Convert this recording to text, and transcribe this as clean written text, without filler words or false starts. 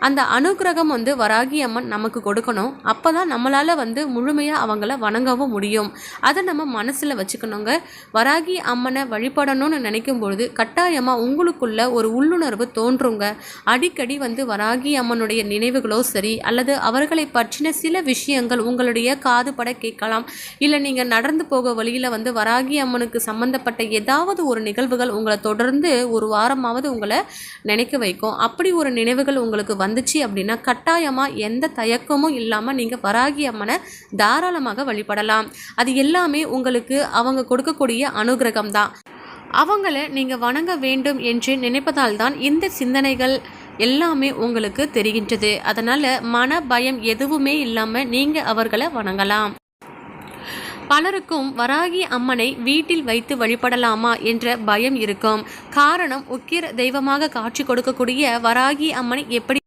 அந்த அனுக்கிரகம் வராகி அம்மன் நமக்கு கொடுக்கணும். அப்போ தான் நம்மளால் முழுமையாக அவங்கள வணங்கவும் முடியும். அதை நம்ம மனசில் வச்சுக்கணுங்க. வராகி அம்மனை வழிபடணும்னு நினைக்கும் பொழுது கட்டாயமாக உங்களுக்குள்ள ஒரு உள்ளுணர்வு தோன்றுங்க. அடிக்கடி வராகி அம்மனுடைய நினைவுகளோ சரி, அல்லது அவர்களை பற்றின சில விஷயங்கள் உங்களுடைய காது பட கேட்கலாம். இல்லை நீங்கள் நடந்து போக வழியில் வராகி அம்மனுக்கு சம்மந்தப்பட்ட ஏதாவது ஒரு நிகழ்வுகள் உங்களை தொடர்ந்து ஒரு வாரமாவது உங்களை நினைக்க வைக்கும். அப்படி ஒரு நினைவுகள் உங்களுக்கு வந்துச்சு அப்படின்னா கட்டாயமாக எந்த தயக்கமும் இல்லாமல் நீங்கள் வராகி அம்மனை தாராளமாக வழிபடலாம். அது எல்லாமே உங்களுக்கு அவங்க கொடுக்கக்கூடிய அனுகிரகம் தான். அவங்கள நீங்கள் வணங்க வேண்டும் என்று நினைப்பதால் தான் இந்த சிந்தனைகள் எல்லாமே உங்களுக்கு தெரிகின்றது. அதனால் மன பயம் எதுவுமே இல்லாமல் நீங்கள் அவர்களை வணங்கலாம். பலருக்கும் வராகி அம்மனை வீட்டில் வைத்து வழிபடலாமா என்ற பயம் இருக்கும். காரணம், உக்கிர தெய்வமாக காட்சி கொடுக்கக்கூடிய வராகி அம்மனை எப்படி